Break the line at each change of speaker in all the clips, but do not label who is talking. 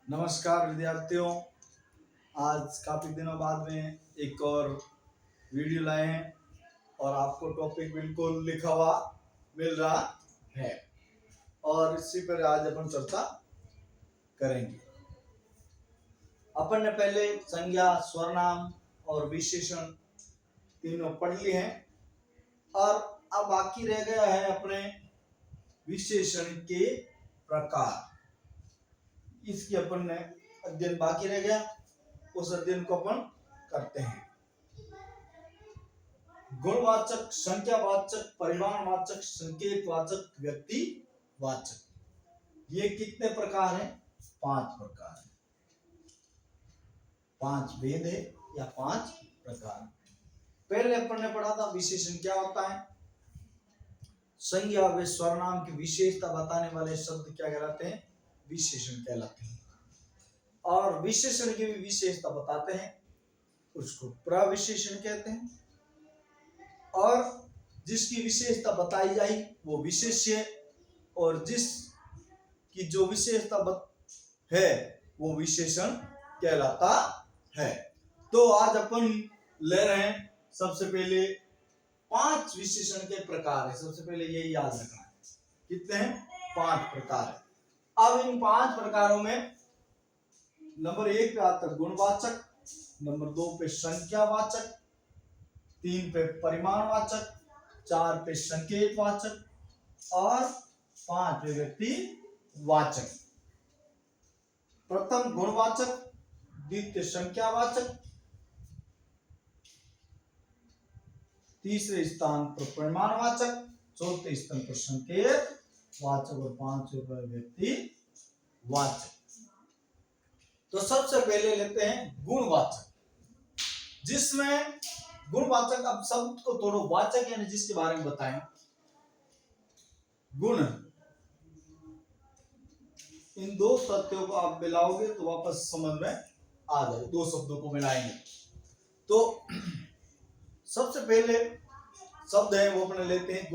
नमस्कार विद्यार्थियों। आज काफी दिनों बाद में एक और वीडियो लाए हैं और आपको टॉपिक बिल्कुल लिखा हुआ मिल रहा है और इसी पर आज अपन चर्चा करेंगे। अपन ने पहले संज्ञा, सर्वनाम और विशेषण तीनों पढ़ लिए हैं और अब बाकी रह गया है अपने विशेषण के प्रकार। इसकी अपन ने अध्ययन बाकी रह गया, उस अध्ययन को अपन करते हैं। गुणवाचक, संख्यावाचक, परिमाणवाचक, संकेतवाचक, व्यक्तिवाचक, ये कितने प्रकार हैं? 5 प्रकार हैं। 5 भेद है या 5 प्रकार। पहले अपन ने पढ़ा था विशेषण क्या होता है। संज्ञा व सर्वनाम की विशेषता बताने वाले शब्द क्या कहलाते हैं? विशेषण कहलाते हैं। और विशेषण की भी विशेषता बताते हैं, उसको प्रविशेषण कहते हैं। और जिसकी विशेषता बताई जाए वो विशेष्य, और जिसकी जो विशेषता है वो विशेषण कहलाता है। तो आज अपन ले रहे हैं सबसे पहले 5 विशेषण के प्रकार है। सबसे पहले यही याद रखना है, कितने हैं? 5 प्रकार है। अब इन 5 प्रकारों में नंबर 1 पे आता है गुणवाचक, नंबर 2 पे संख्यावाचक, 3 पे परिमाणवाचक, 4 पे संकेतवाचक और 5 पे व्यक्तिवाचक। प्रथम गुणवाचक, द्वितीय संख्यावाचक, तीसरे स्थान पर परिमाणवाचक, चौथे स्थान पर संकेतवाचक और 5वें पर व्यक्तिवाचक। तो सबसे पहले लेते हैं गुणवाचक, जिसमें गुणवाचक, अब शब्द को तोड़ो, वाचक यानी जिसके बारे में बताएं। गुण, इन 2 तथ्यों को आप मिलाओगे तो वापस समझ में आ जाए। 2 शब्दों को मिलाएंगे तो सबसे पहले शब्द है वो अपने लेते हैं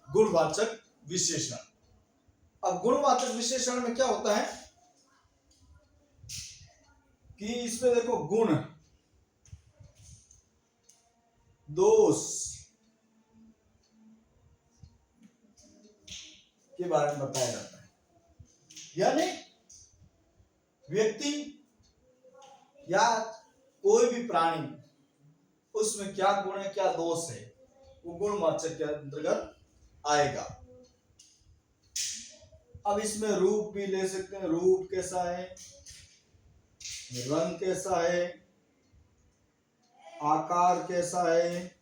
गुणवाचक विशेषण। अब गुणवाचक विशेषण में क्या होता है कि इसमें देखो, गुण, दोष के बारे में बताया जाता है। यानी व्यक्ति या कोई भी प्राणी, उसमें क्या गुण है, क्या दोष है, वो गुणवाचक के अंतर्गत आएगा। अब इसमें रूप भी ले सकते हैं, रूप कैसा है, रंग कैसा है, आकार कैसा है,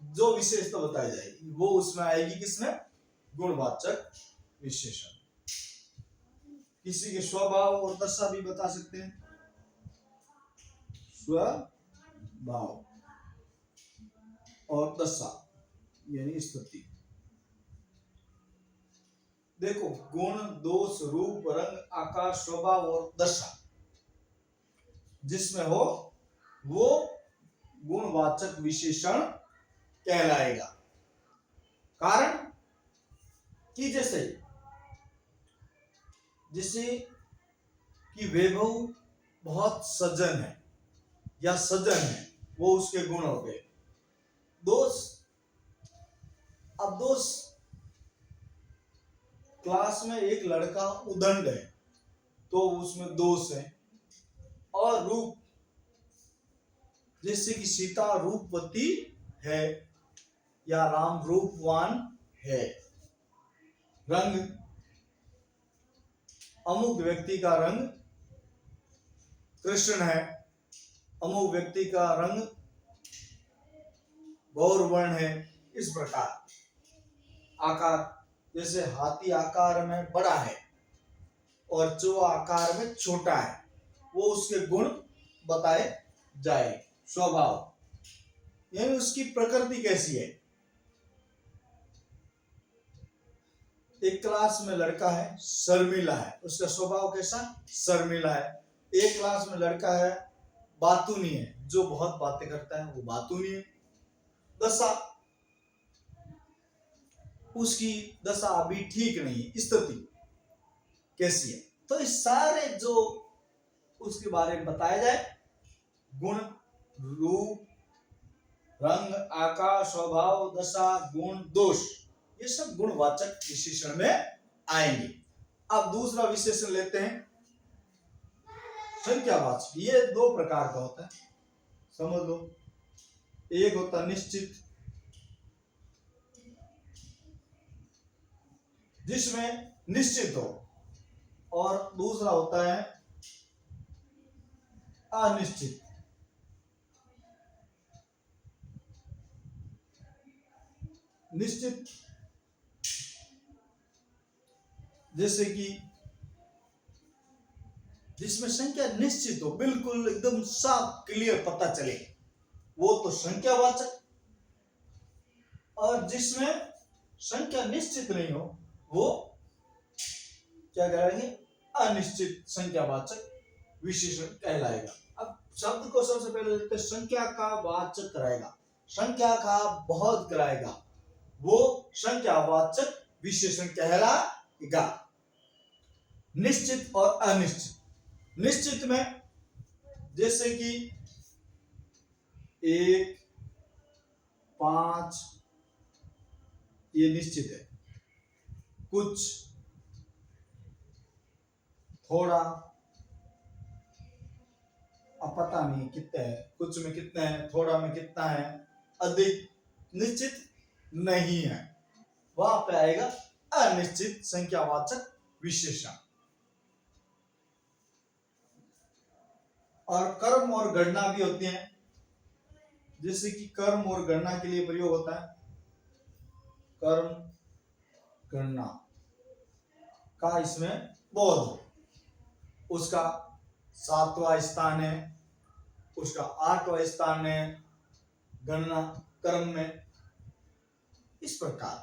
जो विशेषता बताई जाएगी वो उसमें आएगी। किसमें? गुणवाचक विशेषण। किसी के स्वभाव और दशा भी बता सकते हैं। स्वभाव और दशा यानी स्थिति। देखो, गुण, दोष, रूप, रंग, आकार, स्वभाव और दशा जिसमें हो वो गुणवाचक विशेषण कहलाएगा। कारण कि जैसे कि वैभव बहुत सज्जन है या सज्जन है, वो उसके गुण हो गए। दोष, अब दोष, क्लास में एक लड़का उदंड है तो उसमें दोष है। और रूप, जैसे कि सीता रूपवती है या राम रूपवान है। रंग, अमुक व्यक्ति का रंग कृष्ण है, अमुक व्यक्ति का रंग गौरवर्ण है। इस प्रकार आकार, जैसे हाथी आकार में बड़ा है और चूहा आकार में छोटा है, वो उसके गुण बताए जाए। स्वभाव यानी उसकी प्रकृति कैसी है। एक क्लास में लड़का है, शर्मिला है, उसका स्वभाव कैसा? शर्मिला है। एक क्लास में लड़का है, बातूनी है, जो बहुत बातें करता है, वो बातूनी है। दशा, उसकी दशा अभी ठीक नहीं है, स्थिति, कैसी है। तो इस सारे जो उसके बारे में बताया जाए, गुण, रूप, रंग, आकार, स्वभाव, दशा, गुण, दोष, ये सब गुणवाचक विशेषण में आएंगे। अब दूसरा विशेषण लेते हैं संख्यावाचक। ये दो प्रकार का होता है, समझ लो। एक होता है निश्चित, जिसमें निश्चित हो, और दूसरा होता है अनिश्चित। निश्चित जैसे कि जिसमें संख्या निश्चित हो, बिल्कुल एकदम साफ क्लियर पता चले, वो तो संख्यावाचक। और जिसमें संख्या निश्चित नहीं हो, वो क्या कहेंगे, अनिश्चित संख्यावाचक विशेषण कहलाएगा। अब शब्द को सबसे पहले लेते हैं, संख्या का वाचक कराएगा, संख्या का बहुत कराएगा, वो संख्यावाचक विशेषण कहलाएगा। निश्चित और अनिश्चित। निश्चित में जैसे कि 1, 5 ये निश्चित है, कुछ, थोड़ा, अब पता नहीं कितना है, कुछ में कितना है, थोड़ा में कितना है, अधिक, निश्चित नहीं है, वहां पे आएगा अनिश्चित संख्यावाचक विशेषण। और कर्म और गणना भी होती हैं, जैसे कि कर्म और गणना के लिए प्रयोग होता है, कर्म, गणना का इसमें बोध हो, उसका 7वां स्थान है, उसका 8वां स्थान है गणना कर्म में, इस प्रकार।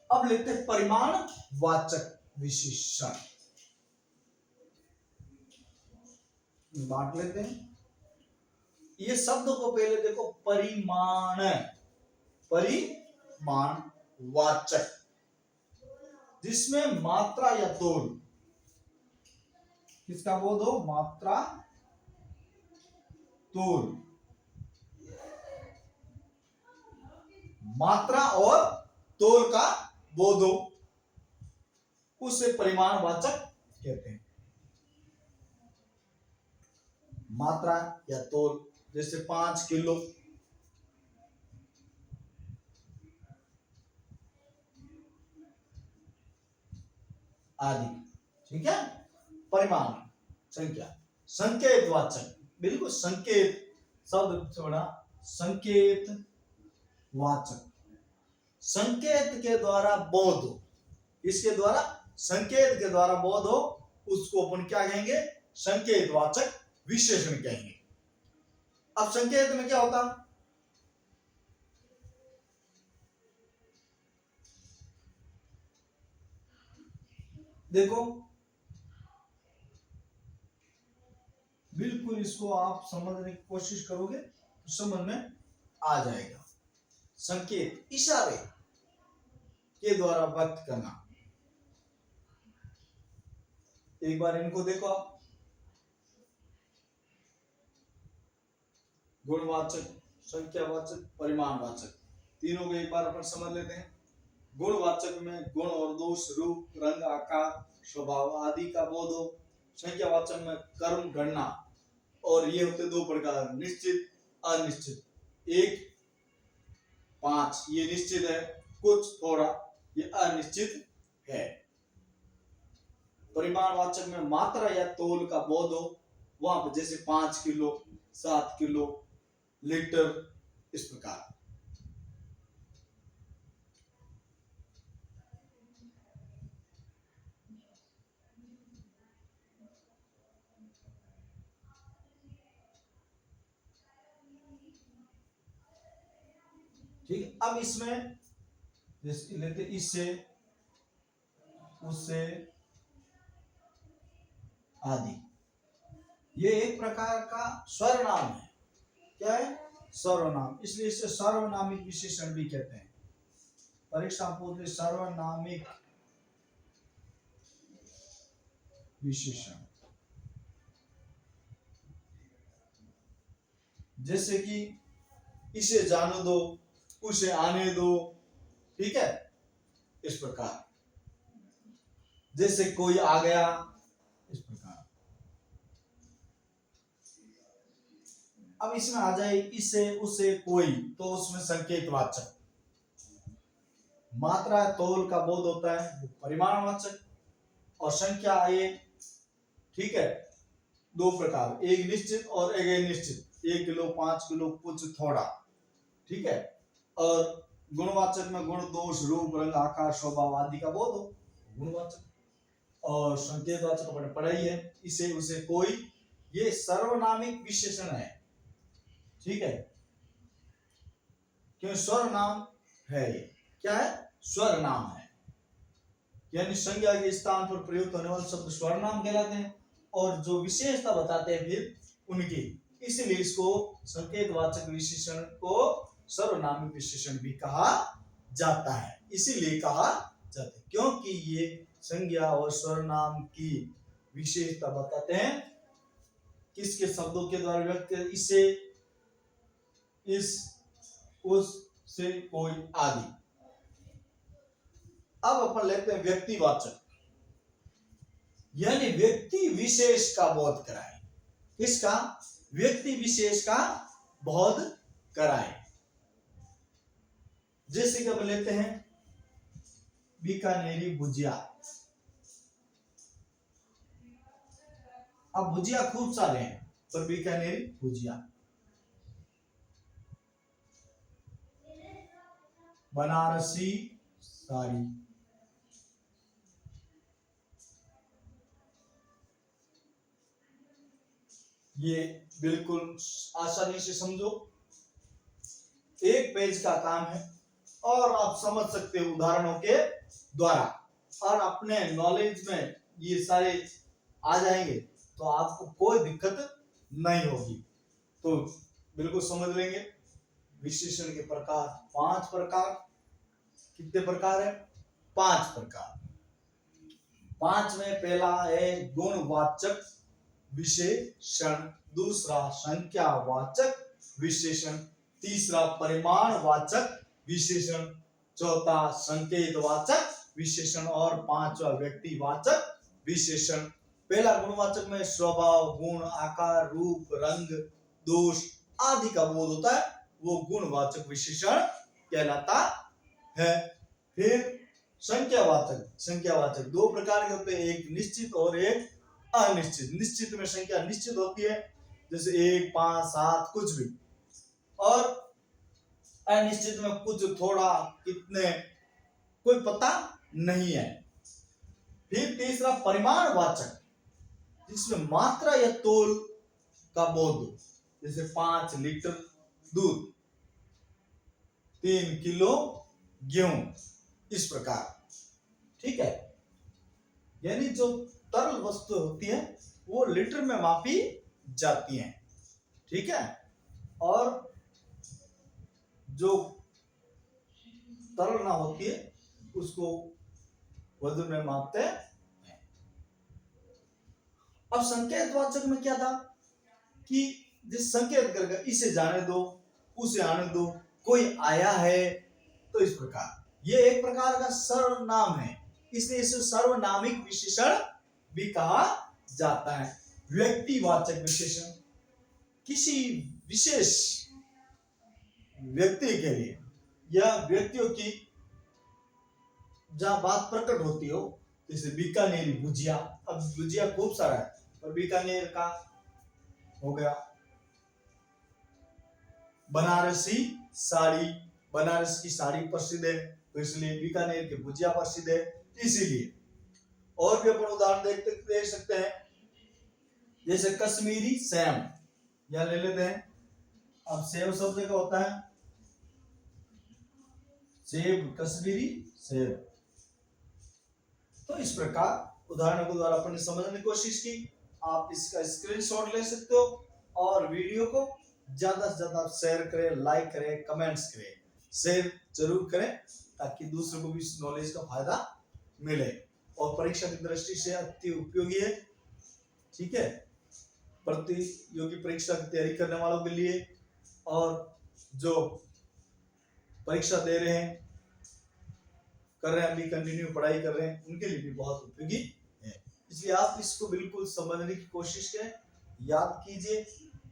अब लेते हैं परिमाण वाचक विशेषण, बांट लेते हैं। ये शब्द को पहले देखो, परिमाण, परिमाण वाचक, जिसमें मात्रा या तोल, किसका बोध हो, मात्रा, तोल, मात्रा और तोल का बोध हो, उसे परिमाणवाचक कहते हैं। मात्रा या तोल, जैसे 5 किलो, आदि, ठीक है। परिमाण, संख्या। संकेतवाचक, बिल्कुल संकेत शब्द से बना, संकेत वाचक, संकेत के द्वारा बोध हो, इसके द्वारा, संकेत के द्वारा बोध हो, उसको अपन क्या कहेंगे, संकेतवाचक विशेषण कहेंगे। अब संकेत में क्या होता, देखो बिल्कुल इसको आप समझने की कोशिश करोगे तो समझ में आ जाएगा। संकेत इशारे के द्वारा व्यक्त करना। एक बार इनको देखो आप, गुणवाचक, संख्यावाचक, परिमाणवाचक, तीनों को एक बार अपन समझ लेते हैं। गुणवाचक में गुण और दोष, रूप, रंग, आकार, स्वभाव आदि का बोध हो। संख्यावाचक में कर्म, गणना, और ये होते दो प्रकार, निश्चित, अनिश्चित। 1, 5 ये निश्चित है, कुछ, थोड़ा ये अनिश्चित है। परिमाणवाचक में मात्रा या तोल का बोध हो, वहां पर जैसे 5 किलो, 7 किलो, लीटर, इस प्रकार। ठीक, अब इसमें जैसे लेते इससे, उससे, आदि, ये एक प्रकार का सर्वनाम है। क्या है, सर्वनाम, इसलिए इसे सार्वनामिक विशेषण भी कहते हैं। परीक्षा पूछे सार्वनामिक विशेषण। जैसे कि इसे जाने दो, उसे आने दो, ठीक है, इस प्रकार। जैसे कोई आ गया, इस प्रकार। अब इसमें आ जाए इसे, उसे, कोई, तो उसमें संकेतवाचक। मात्रा तौल का बोध होता है, वो परिमाणवाचक। और संख्या एक, ठीक है, दो प्रकार, एक निश्चित और एक अनिश्चित। 1 किलो, 5 किलो, कुछ, थोड़ा, ठीक है। और गुणवाचक में गुण, दोष, रूप, रंग, आकार, स्वभाव आदि का बोध हो, गुणवाचक। और संकेतवाचक अपने पढ़ा ही है, इसे, उसे, कोई, ये सर्वनामिक विशेषण है, ठीक है। क्यों? सर्वनाम है ये। क्या है? सर्वनाम है, यानी संज्ञा के स्थान पर प्रयुक्त होने वाले शब्द सर्वनाम कहलाते हैं, और जो विशेषता बताते हैं फिर उनकी, इसलिए इसको संकेतवाचक विशेषण को सर्वनामिक विशेषण भी कहा जाता है। इसीलिए कहा जाता है क्योंकि ये संज्ञा और सर्वनाम की विशेषता बताते हैं, किसके शब्दों के द्वारा व्यक्त, इसे, इस, उस, से, कोई आदि। अब अपन लेते हैं व्यक्तिवाचक, यानी व्यक्ति विशेष का बोध कराए। किसका? व्यक्ति विशेष का बोध कराए। जैसे कि अपन लेते हैं बीकानेरी भुजिया। अब भुजिया खूब सारे हैं, पर बीकानेरी भुजिया। बनारसी साड़ी, ये बिल्कुल आसानी से समझो, एक पेज का काम है और आप समझ सकते हो उदाहरणों के द्वारा, और अपने नॉलेज में ये सारे आ जाएंगे तो आपको कोई दिक्कत नहीं होगी। तो बिल्कुल समझ लेंगे। विशेषण के प्रकार 5 प्रकार। कितने प्रकार है? 5 प्रकार। 5 में पहला है गुणवाचक विशेषण, दूसरा संख्यावाचक विशेषण, तीसरा परिमाणवाचक विशेषण, चौथा संकेतवाचक विशेषण और पांचवा व्यक्तिवाचक विशेषण। पहला गुणवाचक में स्वभाव, गुण, आकार, रूप, रंग, दोष आदि का बोध होता है, वो गुणवाचक विशेषण कहलाता है। फिर संख्यावाचक 2 प्रकार के होते हैं, एक निश्चित और एक अनिश्चित। निश्चित में संख्या निश्चित होती है, जैसे 1, 5, 7 कुछ भी, और अनिश्चित में कुछ, थोड़ा, कितने, कोई पता नहीं है। फिर तीसरा परिमाणवाचक, जिसमें मात्रा या तौल का बोध, जैसे 5 लीटर दूध, 3 किलो गेहूं, इस प्रकार, ठीक है। यानी जो तरल वस्तु होती है वो लीटर में मापी जाती है, ठीक है, और जो तरल ना होती है उसको वजन में मापते हैं। अब संकेतवाचक में क्या था कि जिस संकेत करके इसे जाने दो, उसे आने दो, कोई आया है, तो इस प्रकार ये एक प्रकार का सर्वनाम है, इसलिए इसे सर्वनामिक विशेषण भी कहा जाता है। व्यक्तिवाचक विशेषण किसी विशेष व्यक्ति के लिए या व्यक्तियों की जहां बात प्रकट होती हो, जैसे बीकानेरी भुजिया। अब भुजिया खूब सारा है, पर बीकानेर का हो गया। बनारसी साड़ी, बनारस की साड़ी प्रसिद्ध है, तो इसलिए बीकानेर की भुजिया प्रसिद्ध है, इसीलिए। और भी अपन उदाहरण देख सकते हैं, जैसे कश्मीरी सेब, या ले लेते हैं। अब सेब सब जगह होता है, सेब, कश्मीरी सेब। तो इस प्रकार उदाहरणों के द्वारा अपन ने समझने की कोशिश की। आप इसका स्क्रीनशॉट ले सकते हो और वीडियो को ज्यादा से ज्यादा शेयर करें, लाइक करें, कमेंट्स करें, शेयर जरूर करें ताकि दूसरों को भी इस नॉलेज का फायदा मिले। और परीक्षा की दृष्टि से अति उपयोगी है। ठीक है, प्रतियोगी परीक्षा की तैयारी करने वालों के लिए और जो परीक्षा दे रहे हैं, कर रहे हैं, अभी कंटिन्यू पढ़ाई कर रहे हैं, उनके लिए भी बहुत उपयोगी है। इसलिए आप इसको बिल्कुल समझने की कोशिश करें, याद कीजिए,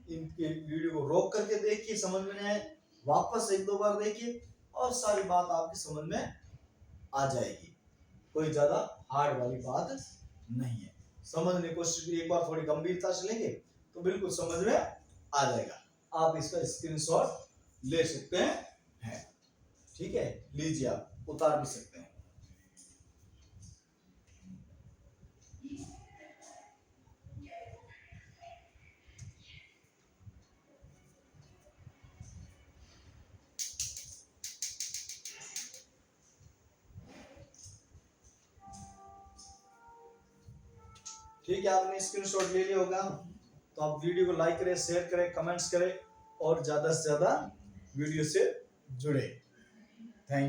इनके वीडियो को रोक करके देखिए, समझ में नहीं आए वापस एक दो बार देखिए और सारी बात आपकी समझ में आ जाएगी। कोई ज्यादा हार्ड वाली बात नहीं है। समझने की कोशिश, एक बार थोड़ी गंभीरता से लेंगे तो बिल्कुल समझ में आ जाएगा। आप इसका स्क्रीनशॉट ले सकते हैं। ठीक है, लीजिए, आप उतार भी सकते हैं। ठीक है, आपने स्क्रीनशॉट ले लिया होगा, तो आप वीडियो को लाइक करें, शेयर करें, कमेंट्स करें और ज्यादा से ज्यादा वीडियो से जुड़े।